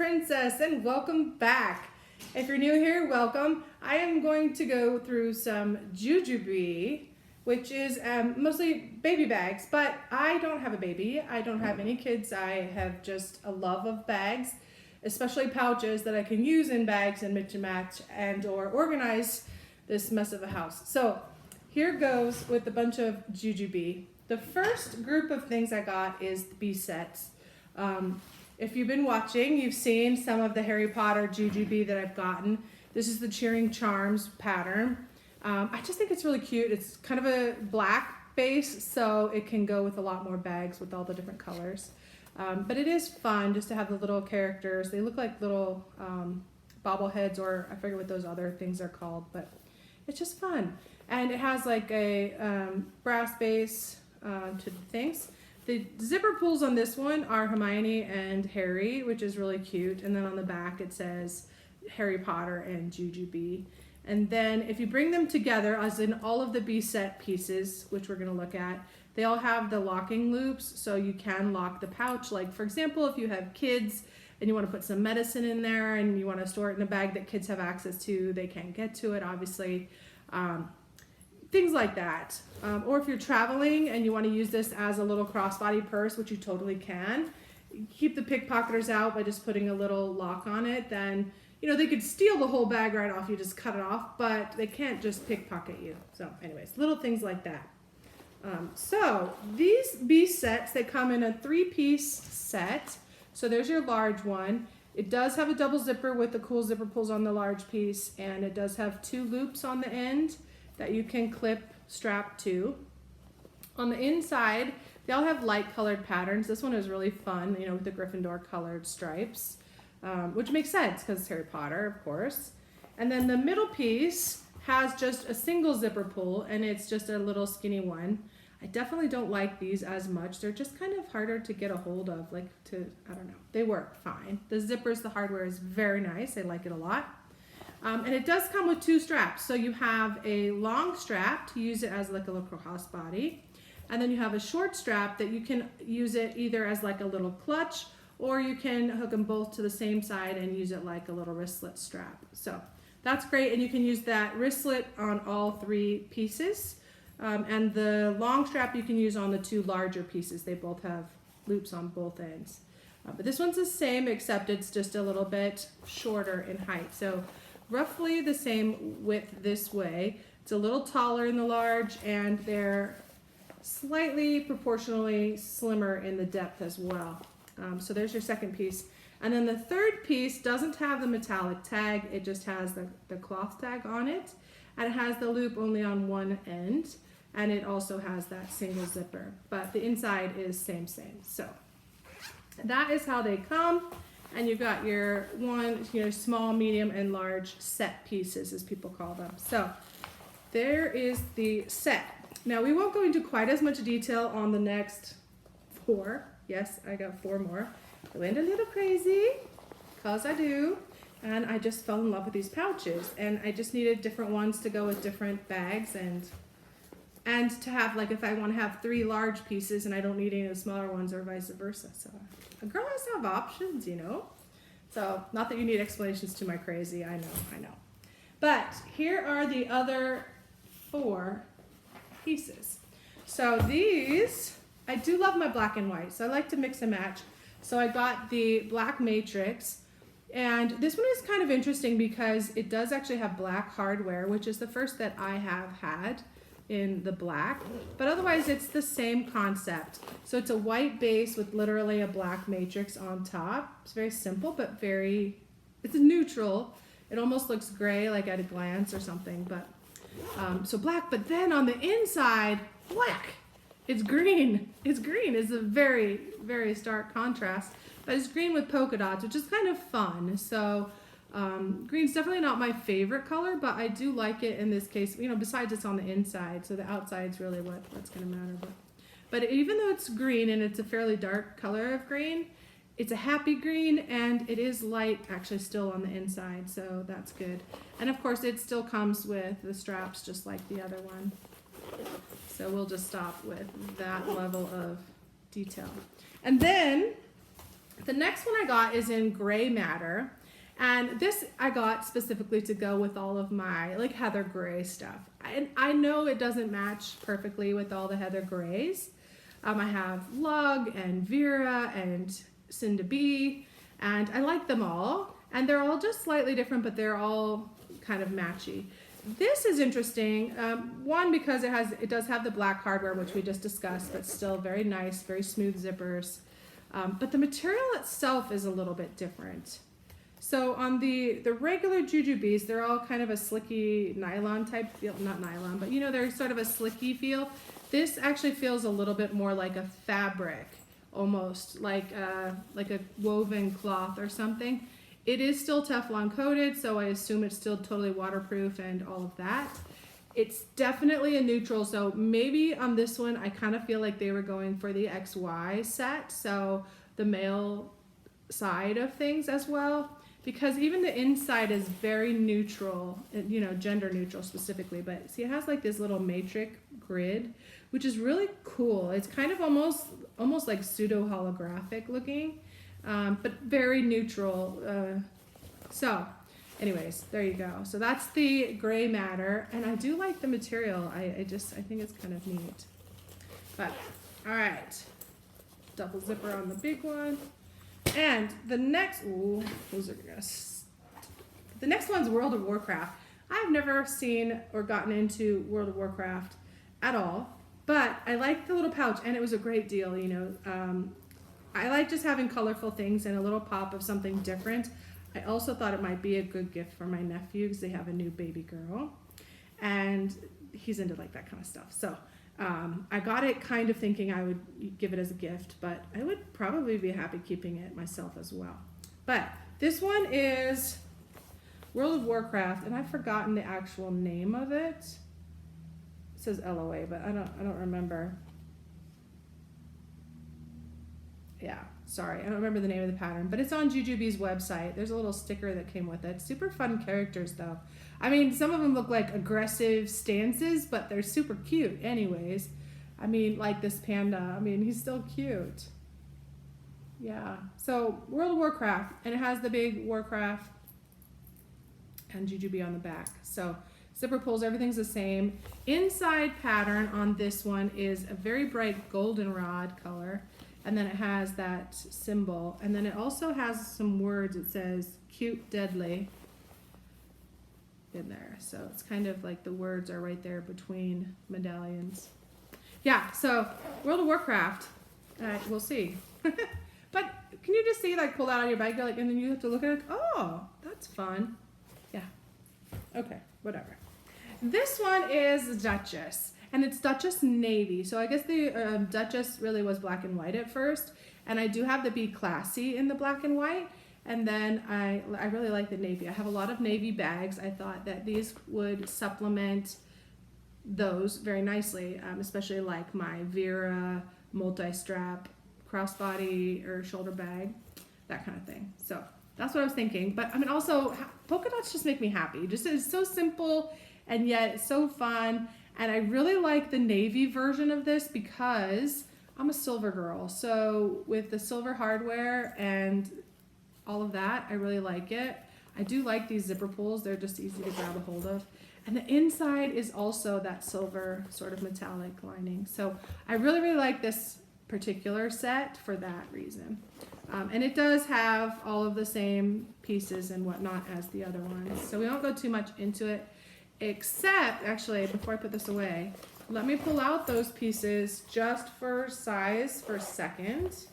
Princess, and welcome back. If you're new here, welcome. I am going to go through some Jujube, which is mostly baby bags, but I don't have a baby. I don't have any kids. I have just a love of bags, especially pouches that I can use in bags and mix and match and or organize this mess of a house. So here goes with a bunch of Jujube. The first group of things I got is the B sets. If you've been watching, you've seen some of the Harry Potter Jujube that I've gotten. This is the Cheering Charms pattern. I just think it's really cute. It's kind of a black base, so it can go with a lot more bags with all the different colors. But it is fun just to have the little characters. They look like little bobbleheads, or I forget what those other things are called, but it's just fun. And it has like a brass base to the things. The zipper pulls on this one are Hermione and Harry, which is really cute. And then on the back it says Harry Potter and Jujube. And then if you bring them together, as in all of the B set pieces, which we're going to look at, they all have the locking loops, so you can lock the pouch. Like for example, if you have kids and you want to put some medicine in there and you want to store it in a bag that kids have access to, they can't get to it, obviously. Things like that. Or if you're traveling and you want to use this as a little crossbody purse, which you totally can, keep the pickpocketers out by just putting a little lock on it, then they could steal the whole bag right off, you just cut it off, but they can't just pickpocket you. So anyways, little things like that. So these B sets, they come in a 3-piece set. So there's your large one. It does have a double zipper with the cool zipper pulls on the large piece, and it does have 2 loops on the end that you can clip strap to. On the inside, they all have light colored patterns. This one is really fun, with the Gryffindor colored stripes, which makes sense because it's Harry Potter, of course. And then the middle piece has just a single zipper pull, and it's just a little skinny one. I definitely don't like these as much. They're just kind of harder to get a hold of, I don't know. They work fine. The zippers, the hardware is very nice. I like it a lot. And it does come with 2 straps. So you have a long strap to use it as like a little crossbody. And then you have a short strap that you can use it either as like a little clutch, or you can hook them both to the same side and use it like a little wristlet strap. So that's great. And you can use that wristlet on all 3 pieces. And the long strap you can use on the 2 larger pieces. They both have loops on both ends. But this one's the same, except it's just a little bit shorter in height. So roughly the same width this way. It's a little taller in the large, and they're slightly proportionally slimmer in the depth as well. So there's your second piece. And then the third piece doesn't have the metallic tag, it just has the cloth tag on it. And it has the loop only on one end, and it also has that single zipper. But the inside is same. So that is how they come. And you've got your small, medium, and large set pieces, as people call them. So there is the set. Now we won't go into quite as much detail on the next 4. Yes, I got 4 more. I went a little crazy, because I do. And I just fell in love with these pouches. And I just needed different ones to go with different bags, and to have, like, if I want to have 3 large pieces and I don't need any of the smaller ones, or vice versa. So a girl has to have options, So not that you need explanations to my crazy, I know. But here are the other 4 pieces. So these, I do love my black and white, so I like to mix and match. So I got the black matrix, and this one is kind of interesting because it does actually have black hardware, which is the first that I have had in the black, but otherwise it's the same concept. So it's a white base with literally a black matrix on top. It's very simple, but it's neutral. It almost looks gray, like at a glance or something, but so black, but then on the inside, black. It's green. It's green. It's a very, very stark contrast, but it's green with polka dots, which is kind of fun. So green's definitely not my favorite color, but I do like it in this case, besides it's on the inside, so the outside's really what's going to matter. But even though it's green and it's a fairly dark color of green, it's a happy green, and it is light actually still on the inside, so that's good. And of course it still comes with the straps just like the other one. So we'll just stop with that level of detail. And then The next one I got is in gray matter. And this I got specifically to go with all of my like heather gray stuff. And I know it doesn't match perfectly with all the heather grays. I have Lug and Vera and Cinda B, and I like them all. And they're all just slightly different, but they're all kind of matchy. This is interesting. One, because it does have the black hardware, which we just discussed, but still very nice, very smooth zippers. But the material itself is a little bit different. So on the regular Jujubes, they're all kind of a slicky nylon type feel, not nylon, but you know, they're sort of a slicky feel. This actually feels a little bit more like a fabric, almost like a woven cloth or something. It is still Teflon coated, so I assume it's still totally waterproof and all of that. It's definitely a neutral, so maybe on this one, I kind of feel like they were going for the XY set, so the male side of things as well. Because even the inside is very neutral, you know, gender neutral specifically, but see, it has like this little matrix grid, which is really cool. It's kind of almost like pseudo holographic looking, but very neutral. So anyways, there you go. So that's the gray matter, and I do like the material. I think it's kind of neat. But all right, double zipper on the big one. And the next, the next one's World of Warcraft. I've never seen or gotten into World of Warcraft at all, but I like the little pouch, and it was a great deal, you know. I like just having colorful things and a little pop of something different. I also thought it might be a good gift for my nephew because they have a new baby girl, and he's into like that kind of stuff. So I got it kind of thinking I would give it as a gift, but I would probably be happy keeping it myself as well. But this one is World of Warcraft, and I've forgotten the actual name of it. It says LOA, but I don't remember. Yeah, sorry, I don't remember the name of the pattern, but it's on Jujube's website. There's a little sticker that came with it. Super fun characters though. I mean, some of them look like aggressive stances, but they're super cute anyways. I mean, like this panda, I mean, he's still cute. Yeah, so World of Warcraft, and it has the big Warcraft and Jujube on the back. So zipper pulls, everything's the same. Inside pattern on this one is a very bright goldenrod color, and then it has that symbol, and then it also has some words. It says cute deadly in there, so it's kind of like the words are right there between medallions. Yeah, so World of Warcraft, we'll see. But can you just see, like, pull out of your bag, you're like, and then you have to look at it, oh, that's fun. Yeah, okay, whatever. This one is Duchess, and it's Duchess Navy. So I guess the Duchess really was black and white at first, and I do have the Be Classy in the black and white. And then I really like the navy. I have a lot of navy bags. I thought that these would supplement those very nicely, especially like my Vera multi-strap crossbody or shoulder bag, that kind of thing. So that's what I was thinking. But I mean, also polka dots just make me happy. Just it's so simple and yet it's so fun. And I really like the navy version of this because I'm a silver girl. So with the silver hardware and all of that, I really like it. I do like these zipper pulls. They're just easy to grab a hold of. And the inside is also that silver sort of metallic lining. So I really, really like this particular set for that reason. And it does have all of the same pieces and whatnot as the other ones. So we won't go too much into it, except, actually, before I put this away, let me pull out those pieces just for size for a second.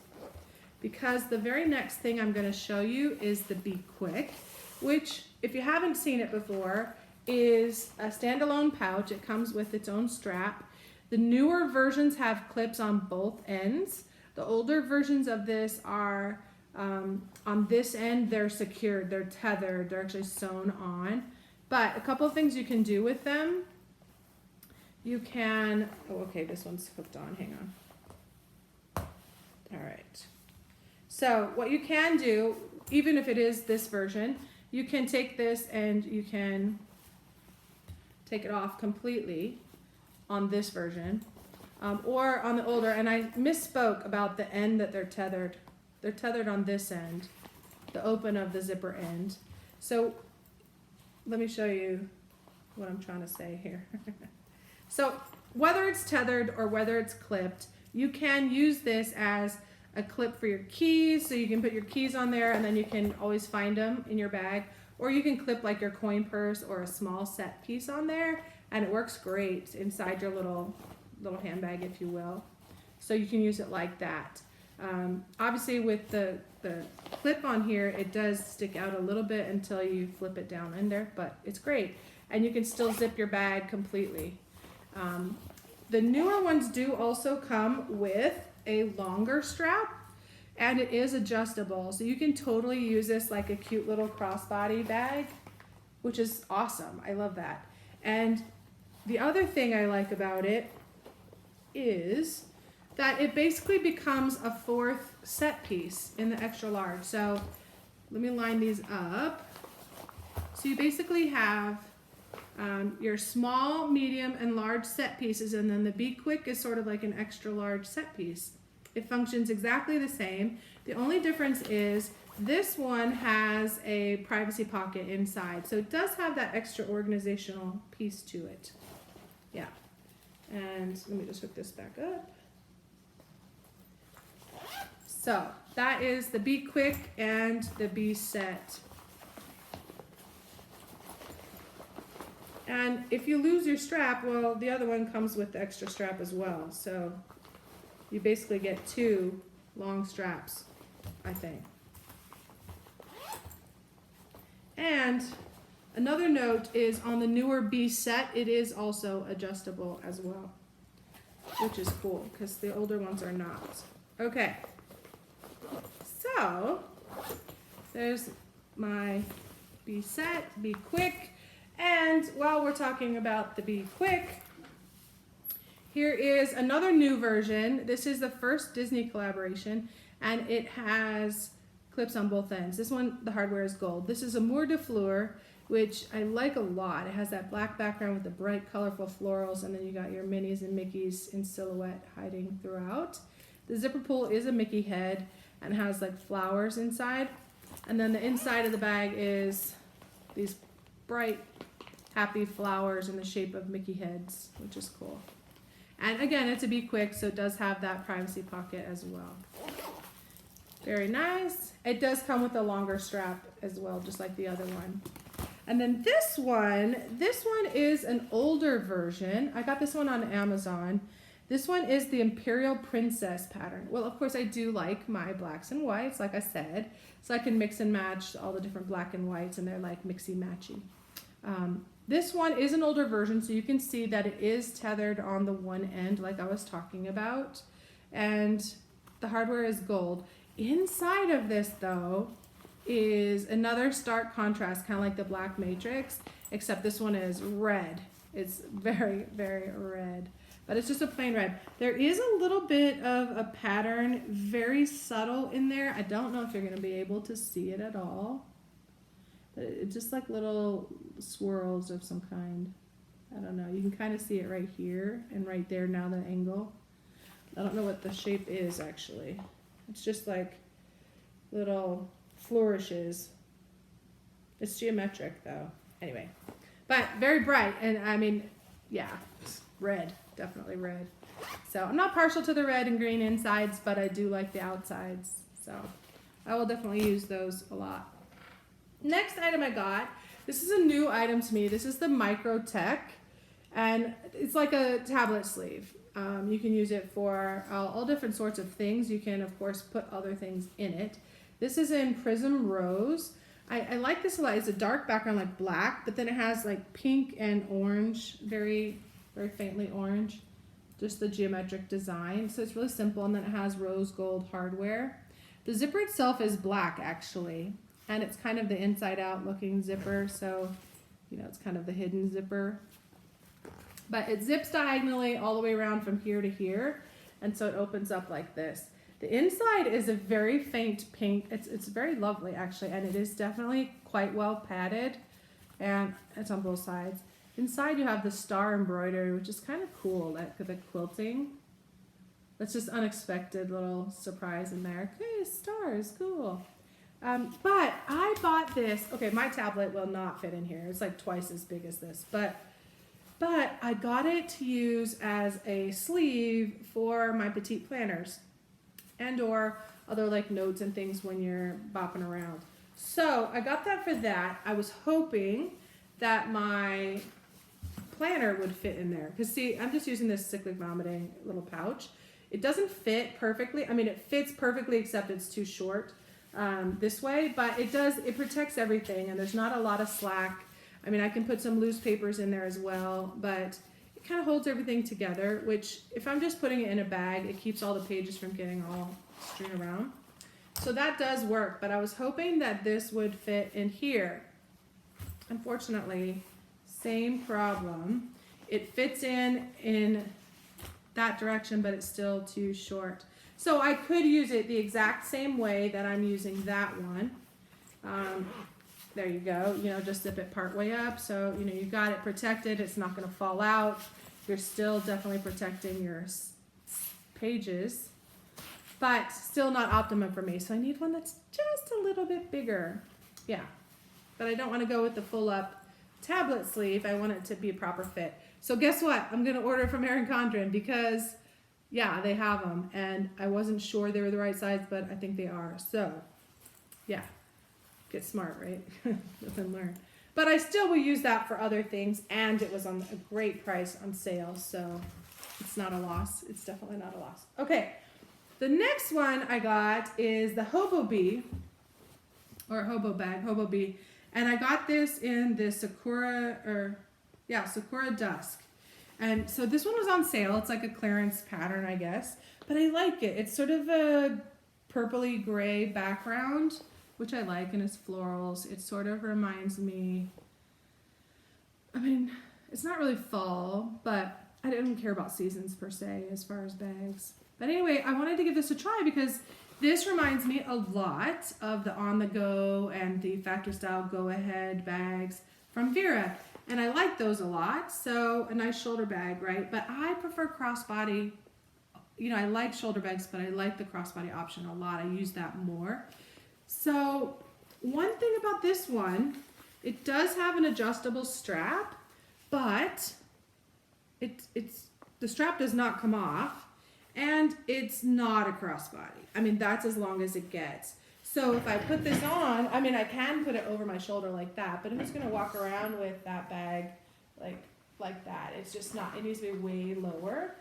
Because the very next thing I'm going to show you is the Be Quick, which, if you haven't seen it before, is a standalone pouch. It comes with its own strap. The newer versions have clips on both ends. The older versions of this are, on this end, they're secured, they're tethered, they're actually sewn on. But a couple of things you can do with them. You can, oh, okay, this one's hooked on, hang on. All right. So what you can do, even if it is this version, you can take this and you can take it off completely on this version, or on the older, and I misspoke about the end that they're tethered. they're tethered on this end, the open of the zipper end. So let me show you what I'm trying to say here. So whether it's tethered or whether it's clipped, you can use this as a clip for your keys, so you can put your keys on there and then you can always find them in your bag, or you can clip like your coin purse or a small set piece on there, and it works great inside your little handbag, if you will. So you can use it like that. Obviously with the clip on here, it does stick out a little bit until you flip it down in there, but it's great. And you can still zip your bag completely. The newer ones do also come with a longer strap, and it is adjustable. So you can totally use this like a cute little crossbody bag, which is awesome. I love that. And the other thing I like about it is that it basically becomes a fourth set piece in the extra large. So let me line these up. So you basically have your small, medium, and large set pieces, and then the Be Quick is sort of like an extra large set piece. It functions exactly the same. The only difference is this one has a privacy pocket inside, so it does have that extra organizational piece to it. Yeah. And let me just hook this back up. So that is the Be Quick and the Be Set. And if you lose your strap, well, the other one comes with the extra strap as well. So you basically get two long straps, I think. And another note is on the newer Be Set, it is also adjustable as well, which is cool because the older ones are not. Okay, so there's my Be Set, Be Quick. And while we're talking about the Be Quick, here is another new version. This is the first Disney collaboration, and it has clips on both ends. This one, the hardware is gold. This is a Moore de Fleur, which I like a lot. It has that black background with the bright, colorful florals, and then you got your Minnies and Mickeys in silhouette hiding throughout. The zipper pull is a Mickey head and has like flowers inside. And then the inside of the bag is these bright, happy flowers in the shape of Mickey heads, which is cool. And again, it's a Be Quick, so it does have that privacy pocket as well. Very nice. It does come with a longer strap as well, just like the other one. And then this one is an older version. I got this one on Amazon. This one is the Imperial Princess pattern. Well, of course, I do like my blacks and whites, like I said, so I can mix and match all the different black and whites, and they're like mixy-matchy. This one is an older version, so you can see that it is tethered on the one end like I was talking about, and the hardware is gold. Inside of this, though, is another stark contrast, kind of like the black matrix, except this one is red. It's very, very red, but it's just a plain red. There is a little bit of a pattern, very subtle in there. I don't know if you're going to be able to see it at all. It's just like little swirls of some kind. I don't know. You can kind of see it right here and right there now, the angle. I don't know what the shape is actually. It's just like little flourishes. It's geometric though. Anyway, but very bright, and I mean, yeah, red, definitely red. So I'm not partial to the red and green insides, but I do like the outsides. So I will definitely use those a lot. Next item I got, this is a new item to me. This is the Microtech, and it's like a tablet sleeve. You can use it for all different sorts of things. You can, of course, put other things in it. This is in Prism Rose. I like this a lot. It's a dark background like black, but then it has like pink and orange, very, very faintly orange, just the geometric design. So it's really simple, and then it has rose gold hardware. The zipper itself is black, actually. And it's kind of the inside out looking zipper, so you know it's kind of the hidden zipper. But it zips diagonally all the way around from here to here, and so it opens up like this. The inside is a very faint pink. It's very lovely actually, and it is definitely quite well padded, and it's on both sides. Inside you have the star embroidery, which is kind of cool, like the quilting. That's just unexpected little surprise in there. Okay, stars, cool. But I bought this. Okay, my tablet will not fit in here. It's like twice as big as this. But I got it to use as a sleeve for my petite planners and or other like notes and things when you're bopping around. So I got that for that. I was hoping that my planner would fit in there. Because see, I'm just using this cyclic vomiting little pouch. It doesn't fit perfectly. I mean, it fits perfectly except it's too short this way. But it protects everything and there's not a lot of slack. I mean, I can put some loose papers in there as well. But it kind of holds everything together, which if I'm just putting it in a bag, it keeps all the pages from getting all strewn around. So that does work. But I was hoping that this would fit in here. Unfortunately, same problem. It fits in that direction, but it's still too short. So I could use it the exact same way that I'm using that one. There you go. You know, just zip it part way up. So, you know, you got it protected. It's not going to fall out. You're still definitely protecting your pages, but still not optimum for me. So I need one that's just a little bit bigger. Yeah. But I don't want to go with the full up tablet sleeve. I want it to be a proper fit. So guess what? I'm going to order from Erin Condren because, yeah, they have them. And I wasn't sure they were the right size, but I think they are. So, yeah, get smart, right? Live and learn. But I still will use that for other things. And it was on a great price on sale. So it's not a loss. It's definitely not a loss. Okay. The next one I got is the Hobobe, or Hobo bag, Hobobe. And I got this in the Sakura Dusk. And so this one was on sale. It's like a clearance pattern, I guess. But I like it. It's sort of a purpley gray background, which I like, and it's florals. It sort of reminds me, I mean, it's not really fall, but I didn't care about seasons per se as far as bags. But anyway, I wanted to give this a try because this reminds me a lot of the On The Go and the Factory Style Go Ahead bags from Vera. And I like those a lot. So a nice shoulder bag, right? But I prefer crossbody. You know, I like shoulder bags, but I like the crossbody option a lot. I use that more. So one thing about this one, it does have an adjustable strap, but the strap does not come off. And it's not a crossbody. I mean, that's as long as it gets. So if I put this on, I mean, I can put it over my shoulder like that, but I'm just gonna walk around with that bag like that. It's just not, it needs to be way lower.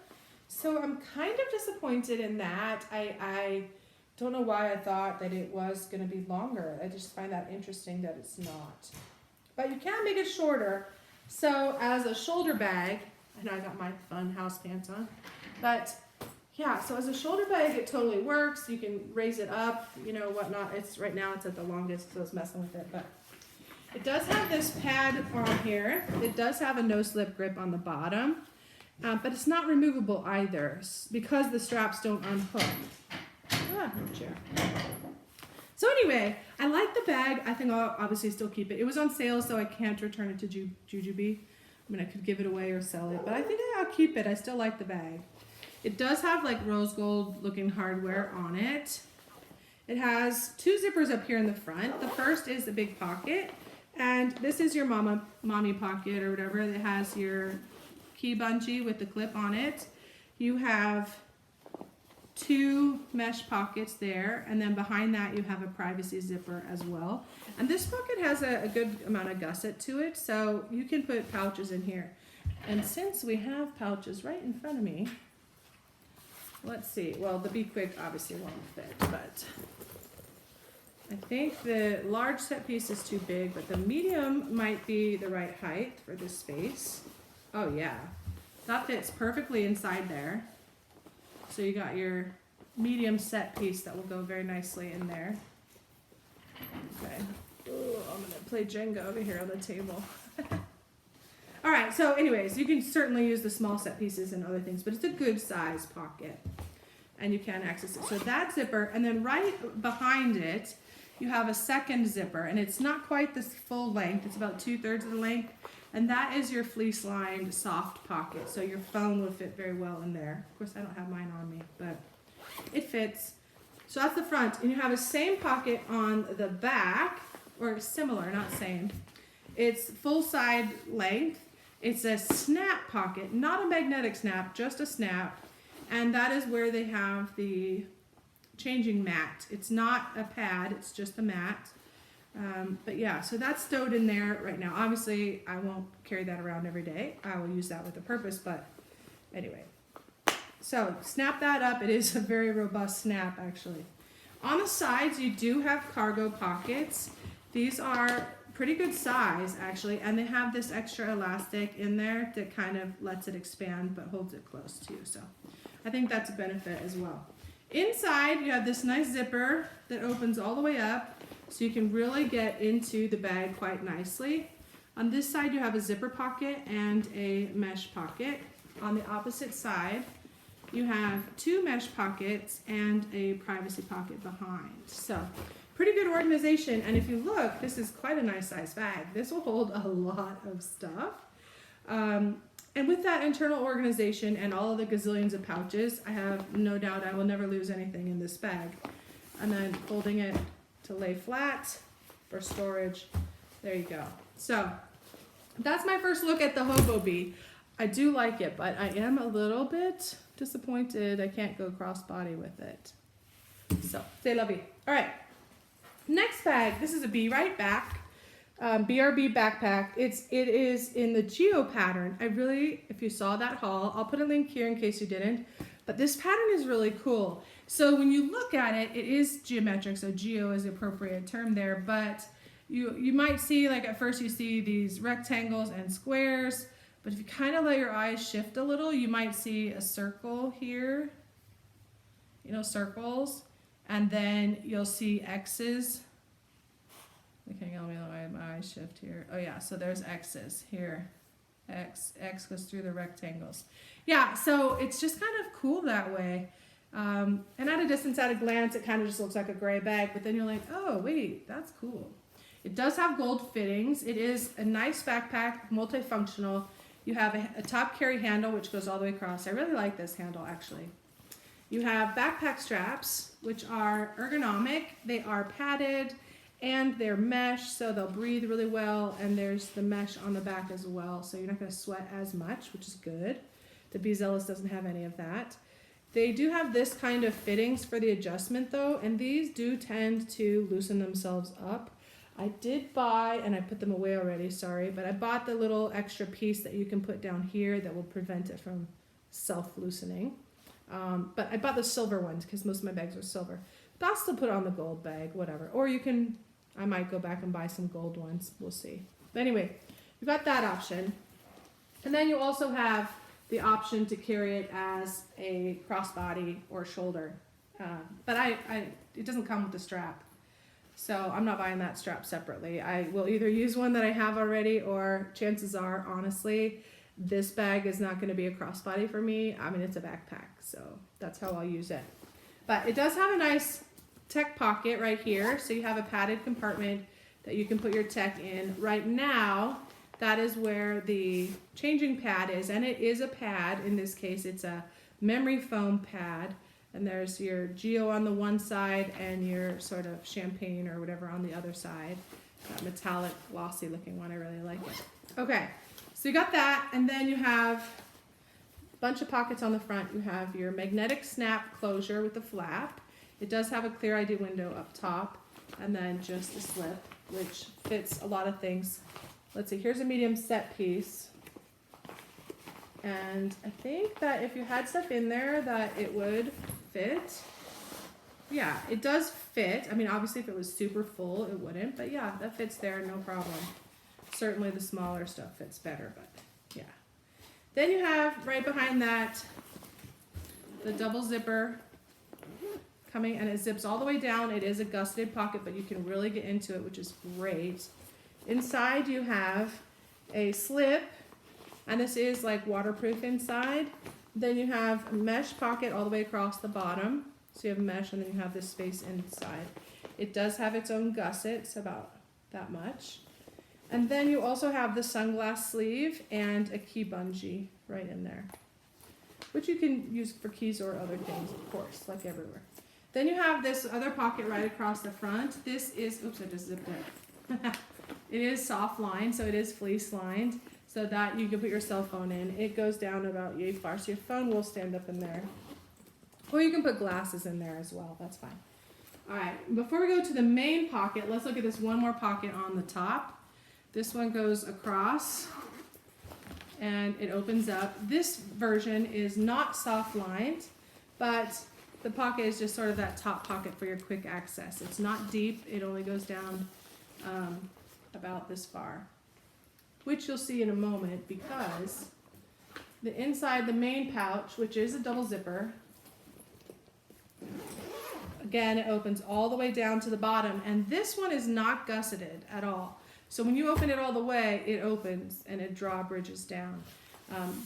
So I'm kind of disappointed in that. I don't know why I thought that it was gonna be longer. I just find that interesting that it's not. But you can make it shorter. So as a shoulder bag, and I got my fun house pants on, but yeah, so as a shoulder bag, it totally works. You can raise it up, you know, whatnot. Right now it's at the longest, so I was messing with it. But it does have this pad on here. It does have a no-slip grip on the bottom, but it's not removable either because the straps don't unhook. Chair. So anyway, I like the bag. I think I'll obviously still keep it. It was on sale, so I can't return it to Jujube. I mean, I could give it away or sell it, but I think I'll keep it. I still like the bag. It does have like rose gold looking hardware on it. It has two zippers up here in the front. The first is the big pocket, and this is your mommy pocket or whatever. It has your key bungee with the clip on it. You have two mesh pockets there, and then behind that you have a privacy zipper as well. And this pocket has a good amount of gusset to it, so you can put pouches in here. And since we have pouches right in front of me, let's see. Well, the Be Quick obviously won't fit, but I think the large set piece is too big, but the medium might be the right height for this space. Oh yeah, that fits perfectly inside there. So you got your medium set piece that will go very nicely in there. Okay. Ooh, I'm gonna play Jenga over here on the table. All right, so anyways, you can certainly use the small set pieces and other things, but it's a good size pocket and you can access it. So that zipper, and then right behind it you have a second zipper, and it's not quite this full length. It's about 2/3 of the length, and that is your fleece-lined soft pocket. So your phone will fit very well in there. Of course, I don't have mine on me, but it fits. So that's the front, and you have a same pocket on the back, or similar, not same. It's full side length. It's a snap pocket, not a magnetic snap, just a snap, and that is where they have the changing mat. It's not a pad, it's just a mat. But yeah, so that's stowed in there right now. Obviously, I won't carry that around every day. I will use that with a purpose, but anyway. So snap that up. It is a very robust snap, actually. On the sides, you do have cargo pockets. These are pretty good size, actually, and they have this extra elastic in there that kind of lets it expand but holds it close to you. So I think that's a benefit as well. Inside, you have this nice zipper that opens all the way up, so you can really get into the bag quite nicely. On this side, you have a zipper pocket and a mesh pocket. On the opposite side, you have 2 mesh pockets and a privacy pocket behind. So pretty good organization, and if you look, this is quite a nice size bag. This will hold a lot of stuff. And with that internal organization and all of the gazillions of pouches, I have no doubt I will never lose anything in this bag. And then folding it to lay flat for storage. There you go. So that's my first look at the Hobobe. I do like it, but I am a little bit disappointed I can't go crossbody with it. So, c'est la vie. All right. Next bag, this is a Be Right Back, BRB backpack. It is in the Geo pattern. If you saw that haul, I'll put a link here in case you didn't, but this pattern is really cool. So when you look at it, it is geometric, so Geo is the appropriate term there, but you might see, like at first you see these rectangles and squares, but if you kind of let your eyes shift a little, you might see a circle here, circles. And then you'll see X's. Okay, let me let my eyes shift here. Oh yeah, so there's X's here. X goes through the rectangles. Yeah, so it's just kind of cool that way. And at a distance, at a glance, it kind of just looks like a gray bag, but then you're like, oh wait, that's cool. It does have gold fittings. It is a nice backpack, multifunctional. You have a top carry handle, which goes all the way across. I really like this handle, actually. You have backpack straps, which are ergonomic. They are padded and they're mesh, so they'll breathe really well. And there's the mesh on the back as well, so you're not going to sweat as much, which is good. The Be Zealous doesn't have any of that. They do have this kind of fittings for the adjustment though, and these do tend to loosen themselves up. I did buy, and I put them away already, sorry, but I bought the little extra piece that you can put down here that will prevent it from self-loosening. But I bought the silver ones because most of my bags are silver. But I'll still put it on the gold bag, whatever. Or I might go back and buy some gold ones. We'll see. But anyway, you've got that option. And then you also have the option to carry it as a crossbody or shoulder. But it doesn't come with the strap. So I'm not buying that strap separately. I will either use one that I have already, or chances are, honestly, this bag is not going to be a crossbody for me. I mean, it's a backpack, so that's how I'll use it. But it does have a nice tech pocket right here, so you have a padded compartment that you can put your tech in. Right now, that is where the changing pad is, and it is a pad. In this case, it's a memory foam pad, and there's your Geo on the one side and your sort of champagne or whatever on the other side. That metallic, glossy looking one. I really like it. Okay. So you got that, and then you have a bunch of pockets on the front. You have your magnetic snap closure with the flap. It does have a clear ID window up top, and then just a slip, which fits a lot of things. Let's see, here's a medium set piece. And I think that if you had stuff in there that it would fit. Yeah, it does fit. I mean, obviously if it was super full, it wouldn't, but yeah, that fits there, no problem. Certainly the smaller stuff fits better, but yeah. Then you have right behind that the double zipper coming, and it zips all the way down. It is a gusseted pocket, but you can really get into it, which is great. Inside you have a slip, and this is like waterproof inside. Then you have a mesh pocket all the way across the bottom, So you have mesh and then you have this space inside. It does have its own gussets, about that much. And then you also have the sunglass sleeve and a key bungee right in there, which you can use for keys or other things, of course, like everywhere. Then you have this other pocket right across the front. This is, oops, I just zipped it. It is soft lined, so it is fleece lined, so that you can put your cell phone in. It goes down about yay far, so your phone will stand up in there. Or you can put glasses in there as well, that's fine. All right, before we go to the main pocket, let's look at this one more pocket on the top. This one goes across and it opens up. This version is not soft lined, but the pocket is just sort of that top pocket for your quick access. It's not deep, it only goes down about this far, which you'll see in a moment, because the inside, the main pouch, which is a double zipper, again, it opens all the way down to the bottom, and this one is not gusseted at all. So when you open it all the way, it opens and it drawbridges down.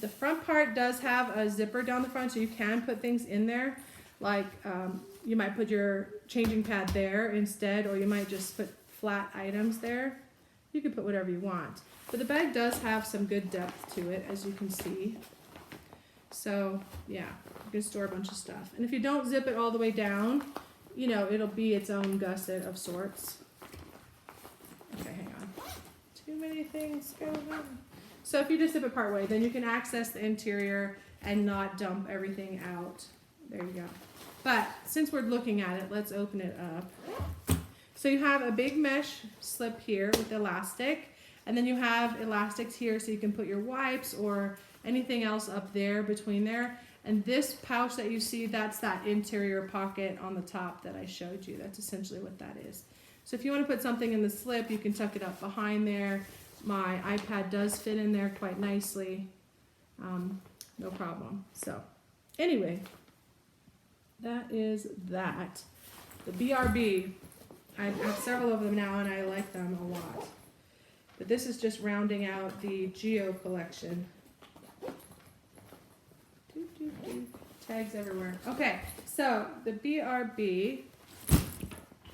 The front part does have a zipper down the front, so you can put things in there, like you might put your changing pad there instead, or you might just put flat items there. You can put whatever you want. But the bag does have some good depth to it, as you can see. So yeah, you can store a bunch of stuff. And if you don't zip it all the way down, you know, it'll be its own gusset of sorts. Okay, hang on. Too many things going on. So if you just zip it part way, then you can access the interior and not dump everything out. There you go. But since we're looking at it, let's open it up. So you have a big mesh slip here with elastic, and then you have elastics here so you can put your wipes or anything else up there between there. And this pouch that you see, that's that interior pocket on the top that I showed you. That's essentially what that is. So if you want to put something in the slip, you can tuck it up behind there. My iPad does fit in there quite nicely. No problem. So anyway, that is that. The BRB, I have several of them now and I like them a lot. But this is just rounding out the Geo collection. Tags everywhere. Okay, so the BRB.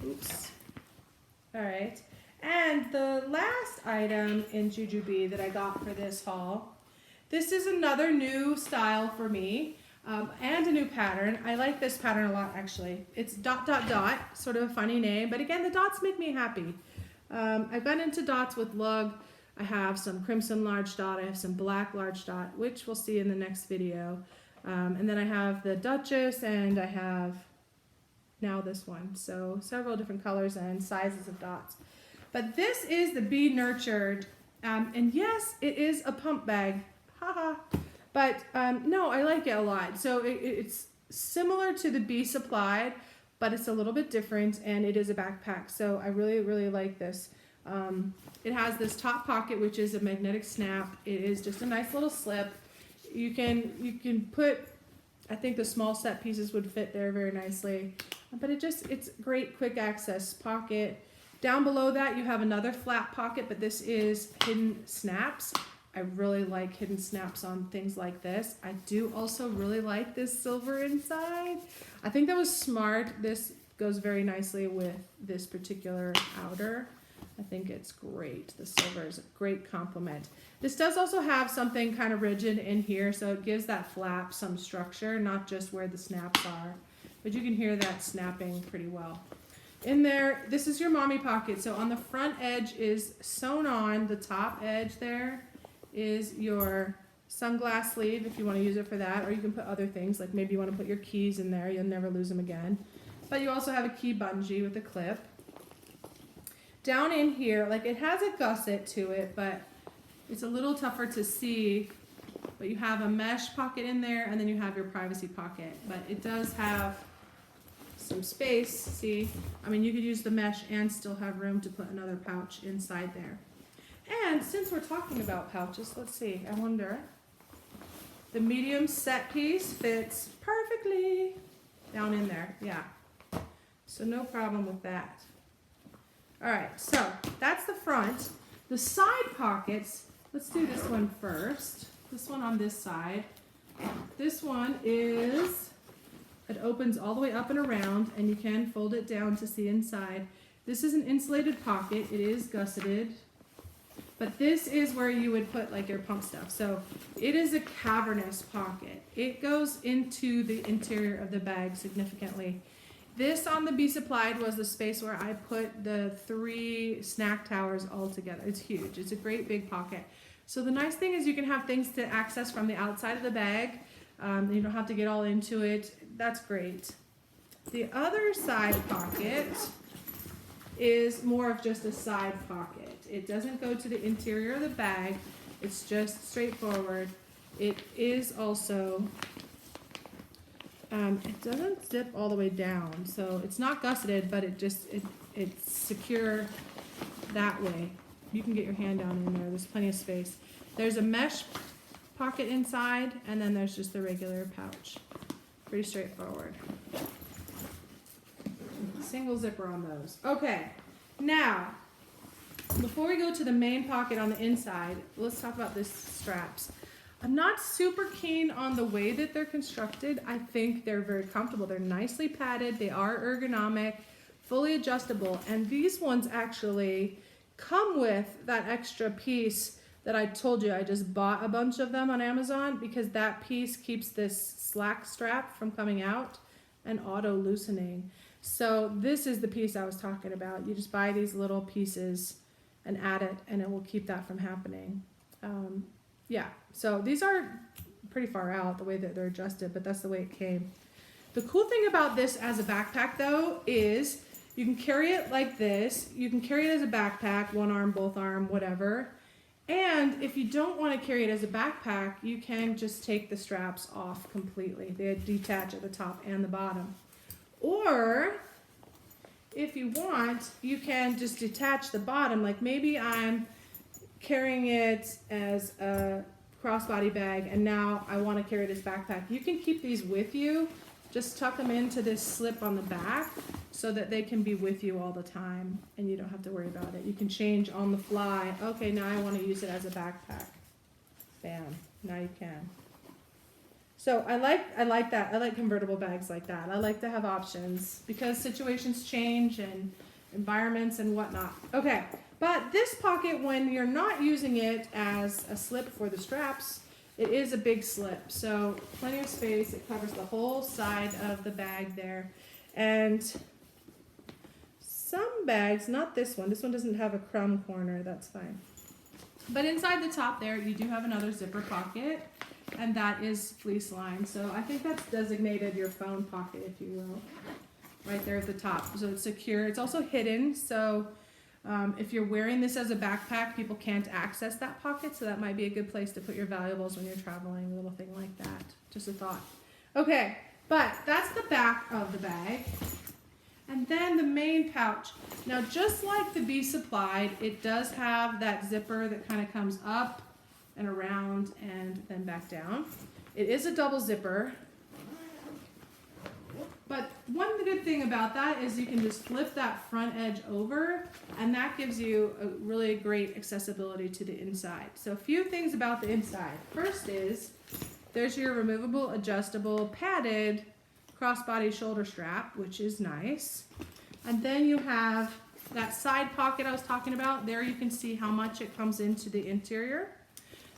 Oops. All right. And the last item in Jujube that I got for this haul. This is another new style for me. And a new pattern. I like this pattern a lot, actually. It's ... sort of a funny name, but again, the dots make me happy. I've gone into dots with lug. I have some crimson large dot. I have some black large dot, which we'll see in the next video. And then I have the Duchess, and I have now this one. So several different colors and sizes of dots. But this is the Be Nurtured. And yes, it is a pump bag. Haha. But no, I like it a lot. So it's similar to the Be Supplied, but it's a little bit different, and it is a backpack. So I really, really like this. It has this top pocket, which is a magnetic snap. It is just a nice little slip. You can put, I think the small set pieces would fit there very nicely. But it's great quick access pocket. Down below that, you have another flat pocket, but this is hidden snaps. I really like hidden snaps on things like this. I do also really like this silver inside. I think that was smart. This goes very nicely with this particular outer. I think it's great. The silver is a great complement. This does also have something kind of rigid in here, so it gives that flap some structure, not just where the snaps are. But you can hear that snapping pretty well. In there, this is your mommy pocket. So on the front edge is sewn on, the top edge there is your sunglass sleeve if you want to use it for that, or you can put other things, like maybe you want to put your keys in there, you'll never lose them again. But you also have a key bungee with a clip. Down in here, like it has a gusset to it, but it's a little tougher to see, but you have a mesh pocket in there, and then you have your privacy pocket. But it does have some space, see? I mean, you could use the mesh and still have room to put another pouch inside there. And since we're talking about pouches, let's see, I wonder, the medium set piece fits perfectly down in there, yeah. So no problem with that. All right, so that's the front. The side pockets, let's do this one first. This one on this side. This one is It opens all the way up and around, and you can fold it down to see inside. This is an insulated pocket. It is gusseted, but this is where you would put like your pump stuff. So it is a cavernous pocket. It goes into the interior of the bag significantly. This on the Be Supplied was the space where I put the 3 snack towers all together. It's huge. It's a great big pocket. So the nice thing is you can have things to access from the outside of the bag. You don't have to get all into it. That's great. The other side pocket is more of just a side pocket. It doesn't go to the interior of the bag. It's just straightforward. It is also, it doesn't zip all the way down. So it's not gusseted, but it's secure that way. You can get your hand down in there. There's plenty of space. There's a mesh pocket inside, and then there's just the regular pouch. Pretty straightforward. Single zipper on those. Okay, now, before we go to the main pocket on the inside, let's talk about these straps. I'm not super keen on the way that they're constructed. I think they're very comfortable. They're nicely padded. They are ergonomic, fully adjustable, and these ones actually come with that extra piece that I told you. I just bought a bunch of them on Amazon because that piece keeps this slack strap from coming out and auto loosening. So this is the piece I was talking about. You just buy these little pieces and add it, and it will keep that from happening. Yeah, so these are pretty far out the way that they're adjusted, but that's the way it came. The cool thing about this as a backpack though is you can carry it like this. You can carry it as a backpack, one arm, both arm, whatever. And if you don't want to carry it as a backpack, you can just take the straps off completely. They detach at the top and the bottom. Or if you want, you can just detach the bottom. Like maybe I'm carrying it as a crossbody bag and now I want to carry this backpack. You can keep these with you. Just tuck them into this slip on the back so that they can be with you all the time and you don't have to worry about it. You can change on the fly. Okay, now I want to use it as a backpack. Bam, now you can. So I like that. I like convertible bags like that. I like to have options because situations change and environments and whatnot. Okay, but this pocket, when you're not using it as a slip for the straps, it is a big slip. So plenty of space. It covers the whole side of the bag there. And some bags, not this one doesn't have a crumb corner, that's fine. But inside the top there, you do have another zipper pocket, and that is fleece lined. So I think that's designated your phone pocket, if you will, right there at the top. So it's secure. It's also hidden, so if you're wearing this as a backpack, people can't access that pocket, so that might be a good place to put your valuables when you're traveling, a little thing like that. Just a thought. Okay, but that's the back of the bag. And then the main pouch. Now, just like the Be Supplied, it does have that zipper that kind of comes up and around and then back down. It is a double zipper. But one good thing about that is you can just flip that front edge over, and that gives you a really great accessibility to the inside. So a few things about the inside. First is there's your removable, adjustable, padded crossbody shoulder strap, which is nice. And then you have that side pocket I was talking about. There you can see how much it comes into the interior.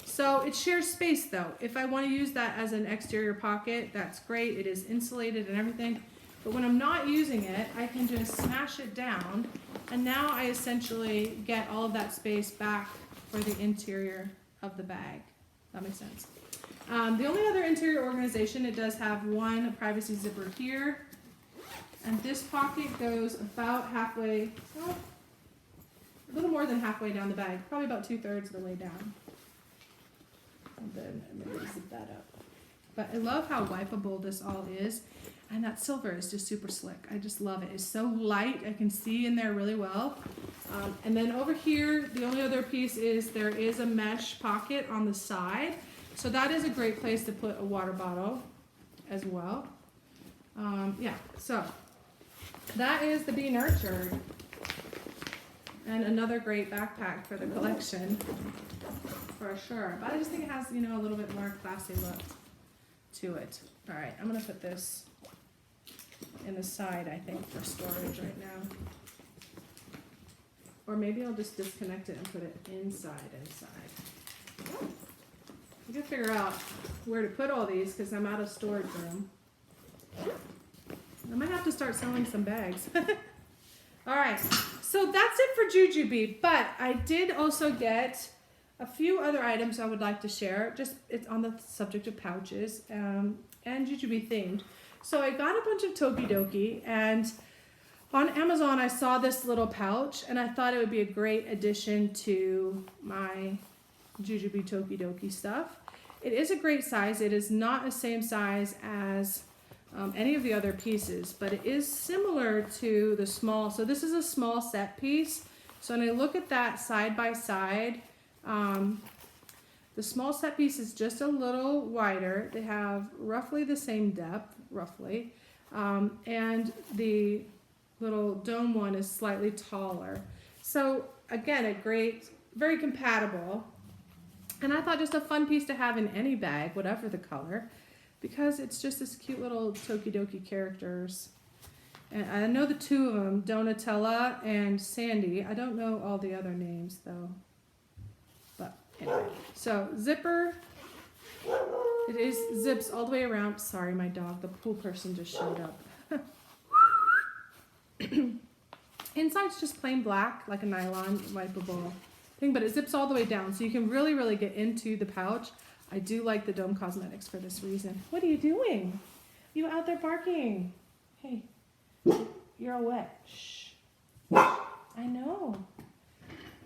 So it shares space though. If I want to use that as an exterior pocket, that's great. It is insulated and everything. But when I'm not using it, I can just smash it down. And now I essentially get all of that space back for the interior of the bag. That makes sense. The only other interior organization, it does have one privacy zipper here. And this pocket goes about halfway, well, a little more than halfway down the bag. Probably about 2/3 of the way down. And then I'm going to zip that up. But I love how wipeable this all is. And that silver is just super slick. I just love it. It's so light. I can see in there really well. And then over here, the only other piece is there is a mesh pocket on the side. So that is a great place to put a water bottle as well. Yeah, so that is the Be Nurtured. And another great backpack for the collection, for sure. But I just think it has, you know, a little bit more classy look to it. All right, I'm gonna put this in the side, I think, for storage right now. Or maybe I'll just disconnect it and put it inside. I gotta figure out where to put all these because I'm out of storage room. I might have to start selling some bags. All right, so that's it for Jujube, but I did also get a few other items I would like to share. Just it's on the subject of pouches and Jujube themed. So I got a bunch of Tokidoki, and on Amazon I saw this little pouch, and I thought it would be a great addition to my Jujube Tokidoki stuff. It is a great size. It is not the same size as any of the other pieces, but it is similar to the small. So this is a small set piece. So when I look at that side by side, the small set piece is just a little wider. They have roughly the same depth, roughly, and the little dome one is slightly taller. So again, a great, very compatible. And I thought just a fun piece to have in any bag, whatever the color, because it's just this cute little Tokidoki characters. And I know the two of them, Donatella and Sandy. I don't know all the other names though. But anyway, so zipper, it is zips all the way around. Sorry, my dog, the pool person just showed up. Inside's just plain black, like a nylon wipeable thing, but it zips all the way down, so you can really, really get into the pouch. I do like the Dome Cosmetics for this reason. What are you doing? You out there barking? Hey, you're all wet. Shh. I know.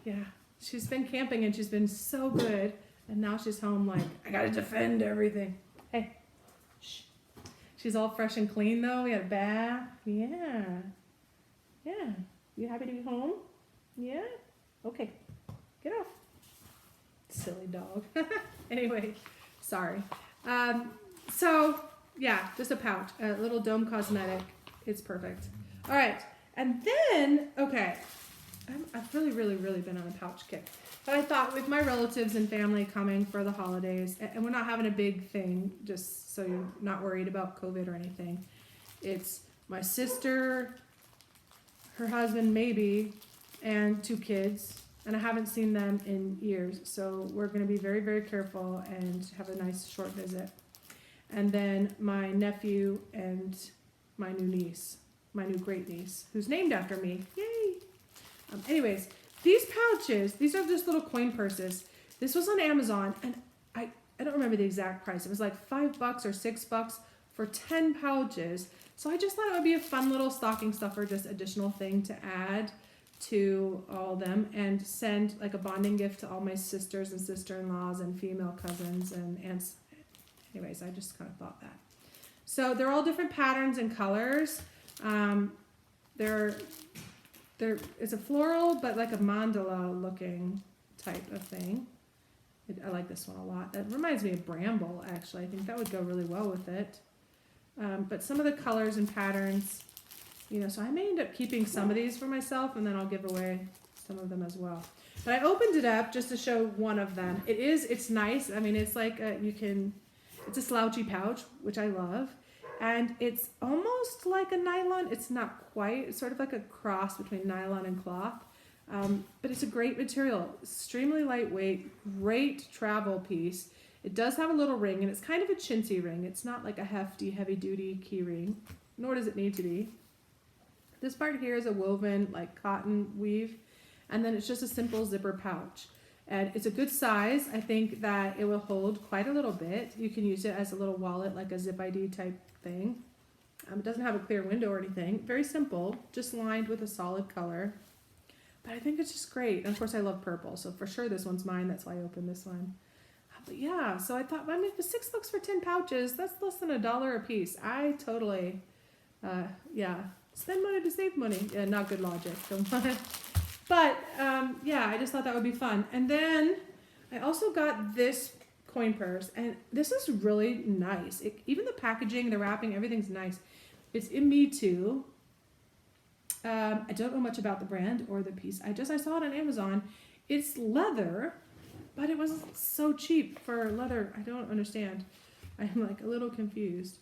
Yeah, she's been camping and she's been so good, and now she's home like, I gotta defend everything. Hey, shh. She's all fresh and clean though. We had a bath. Yeah. Yeah. You happy to be home? Yeah? Okay. Get off. Silly dog. Anyway, sorry. So, yeah, just a pouch. A little Dome Cosmetic. It's perfect. All right. And then, okay, I've really, really, really been on a pouch kick. But I thought with my relatives and family coming for the holidays, and we're not having a big thing, just so you're not worried about COVID or anything. It's my sister, her husband maybe, and 2 kids. And I haven't seen them in years, so we're going to be very, very careful and have a nice short visit. And then my nephew and my new niece, my new great niece, who's named after me. Yay! Anyways, these pouches, these are just little coin purses. This was on Amazon, and I don't remember the exact price. It was like $5 or $6 for 10 pouches. So I just thought it would be a fun little stocking stuffer, just additional thing to add to all of them and send like a bonding gift to all my sisters and sister-in-laws and female cousins and aunts. Anyways, I just kind of thought that. So they're all different patterns and colors. It's a floral, but like a mandala looking type of thing. I like this one a lot. That reminds me of bramble, actually. I think that would go really well with it. But some of the colors and patterns, you know, so I may end up keeping some of these for myself, and then I'll give away some of them as well. But I opened it up just to show one of them. It's nice. I mean, it's like it's a slouchy pouch, which I love. And it's almost like a nylon. It's not quite. It's sort of like a cross between nylon and cloth. But it's a great material. Extremely lightweight, great travel piece. It does have a little ring, and it's kind of a chintzy ring. It's not like a hefty, heavy-duty key ring, nor does it need to be. This part here is a woven, like cotton weave, and then it's just a simple zipper pouch. And it's a good size. I think that it will hold quite a little bit. You can use it as a little wallet, like a zip ID type thing. It doesn't have a clear window or anything. Very simple, just lined with a solid color. But I think it's just great. And of course I love purple, so for sure this one's mine. That's why I opened this one. But yeah, so I thought, I mean, for $6 for 10 pouches, that's less than $1 a piece. I totally, yeah, spend money to save money. Yeah, not good logic. But yeah, I just thought that would be fun. And then I also got this coin purse, and this is really nice. Even the packaging, the wrapping, everything's nice. It's in Me Too. I don't know much about the brand or the piece. I saw it on Amazon. It's leather, but it was so cheap for leather. I don't understand. I'm like a little confused.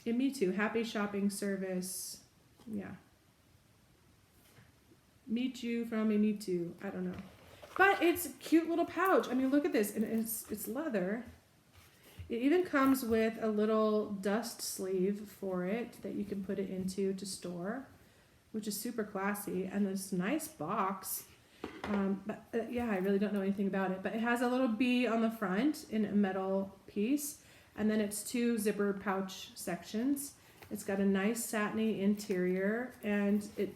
And me too. Happy shopping service. Yeah. Meet you from a me too. I don't know. But it's a cute little pouch. I mean, look at this. And it's leather. It even comes with a little dust sleeve for it that you can put it into to store, which is super classy. And this nice box. Yeah, I really don't know anything about it. But it has a little bee on the front in a metal piece. And then it's 2 zipper pouch sections. It's got a nice satiny interior. And it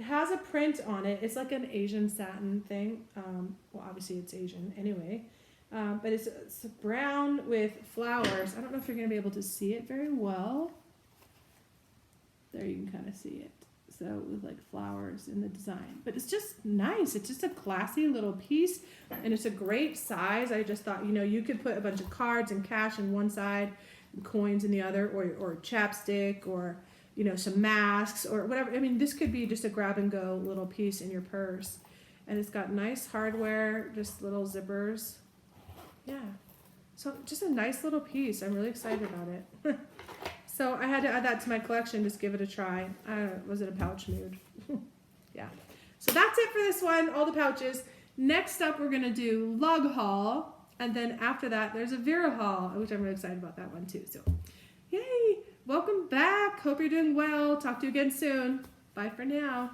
has a print on it. It's like an Asian satin thing. Well, obviously it's Asian anyway. But it's brown with flowers. I don't know if you're going to be able to see it very well. There you can kind of see it. So with like flowers in the design. But it's just nice. It's just a classy little piece. And it's a great size. I just thought, you could put a bunch of cards and cash in one side and coins in the other, or chapstick, or some masks or whatever. I mean, this could be just a grab and go little piece in your purse. And it's got nice hardware, just little zippers. Yeah. So just a nice little piece. I'm really excited about it. So I had to add that to my collection, just give it a try. I don't know, was it a pouch mood? Yeah. So that's it for this one, all the pouches. Next up, we're going to do lug haul. And then after that, there's a Vera haul, which I'm really excited about that one too. So yay. Welcome back. Hope you're doing well. Talk to you again soon. Bye for now.